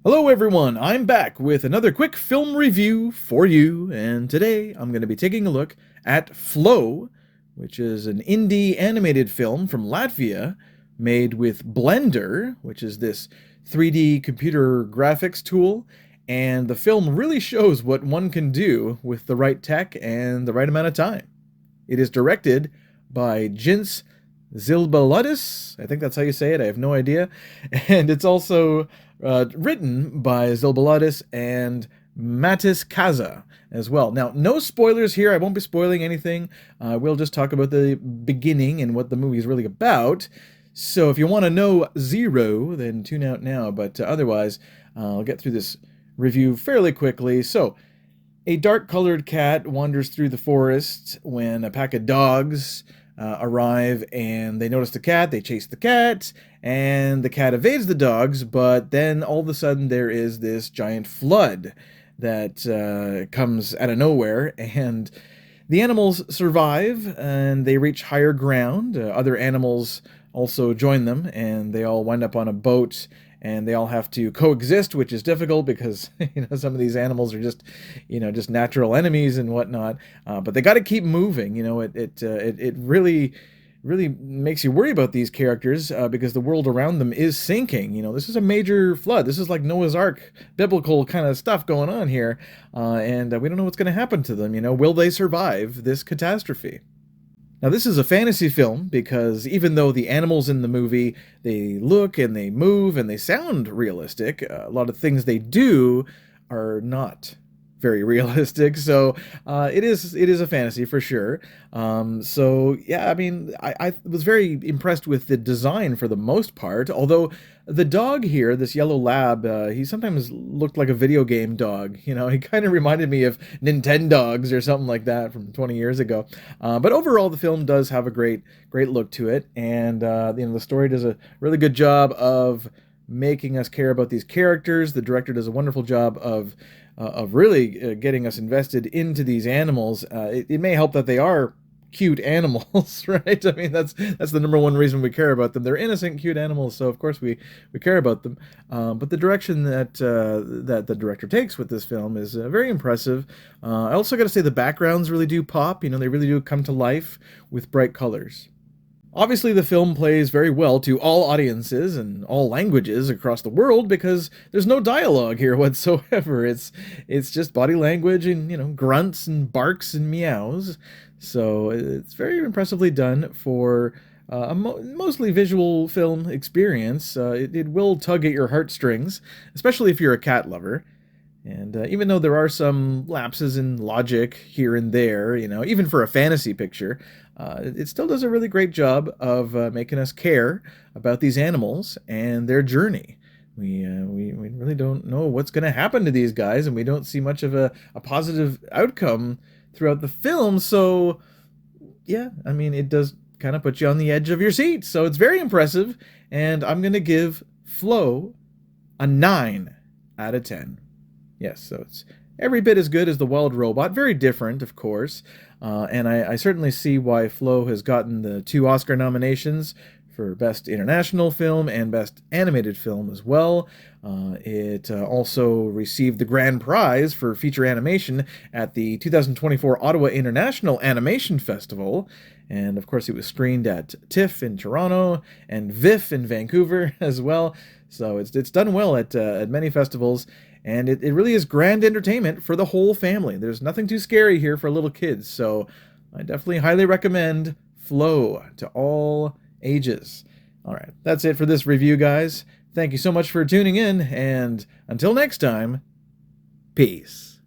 Hello everyone, I'm back with another quick film review for you, and today I'm going to be taking a look at Flow, which is an indie animated film from Latvia made with Blender, which is this 3D computer graphics tool, and the film really shows what one can do with the right tech and the right amount of time. It is directed by Jins Zilbaludis. I think that's how you say it. I have no idea. And it's also written by Zilbaludis and Matis Kaza as well. Now, no spoilers here. I won't be spoiling anything. We'll just talk about the beginning and what the movie is really about. So if you want to know zero, then tune out now. But otherwise, I'll get through this review fairly quickly. So, a dark-colored cat wanders through the forest when a pack of dogs arrive and they notice the cat, they chase the cat, and the cat evades the dogs, but then all of a sudden there is this giant flood that comes out of nowhere, and the animals survive and they reach higher ground. Other animals also join them, and they all wind up on a boat, and they all have to coexist, which is difficult because some of these animals are just natural enemies and whatnot. But they got to keep moving. It really makes you worry about these characters because the world around them is sinking. This is a major flood. This is like Noah's Ark, biblical kind of stuff going on here, and we don't know what's going to happen to them. Will they survive this catastrophe? Now, this is a fantasy film because even though the animals in the movie, they look and they move and they sound realistic, a lot of things they do are not very realistic. So it is a fantasy for sure. So yeah, I mean, I was very impressed with the design for the most part. Although the dog here, this yellow lab, he sometimes looked like a video game dog. He kind of reminded me of Nintendogs or something like that from 20 years ago. But overall, the film does have a great look to it, and the story does a really good job of making us care about these characters. The director does a wonderful job of really getting us invested into these animals. It may help that they are cute animals, right? I mean, that's the number one reason we care about them. They're innocent, cute animals, so of course we care about them. But the direction that the director takes with this film is very impressive. I also got to say the backgrounds really do pop. They really do come to life with bright colors. Obviously, the film plays very well to all audiences and all languages across the world because there's no dialogue here whatsoever. It's just body language and grunts and barks and meows. So it's very impressively done for a mostly visual film experience. It will tug at your heartstrings, especially if you're a cat lover. And even though there are some lapses in logic here and there, even for a fantasy picture, it still does a really great job of making us care about these animals and their journey. We really don't know what's going to happen to these guys, and we don't see much of a positive outcome throughout the film. So, yeah, I mean, it does kind of put you on the edge of your seat. So it's very impressive, and I'm going to give Flow a 9 out of 10. Yes, so it's every bit as good as The Wild Robot. Very different, of course. And I certainly see why Flow has gotten the 2 Oscar nominations for Best International Film and Best Animated Film as well. It also received the grand prize for feature animation at the 2024 Ottawa International Animation Festival. And of course, it was screened at TIFF in Toronto and VIFF in Vancouver as well. So it's done well at many festivals. And it really is grand entertainment for the whole family. There's nothing too scary here for little kids. So I definitely highly recommend Flow to all ages. All right, that's it for this review, guys. Thank you so much for tuning in. And until next time, peace.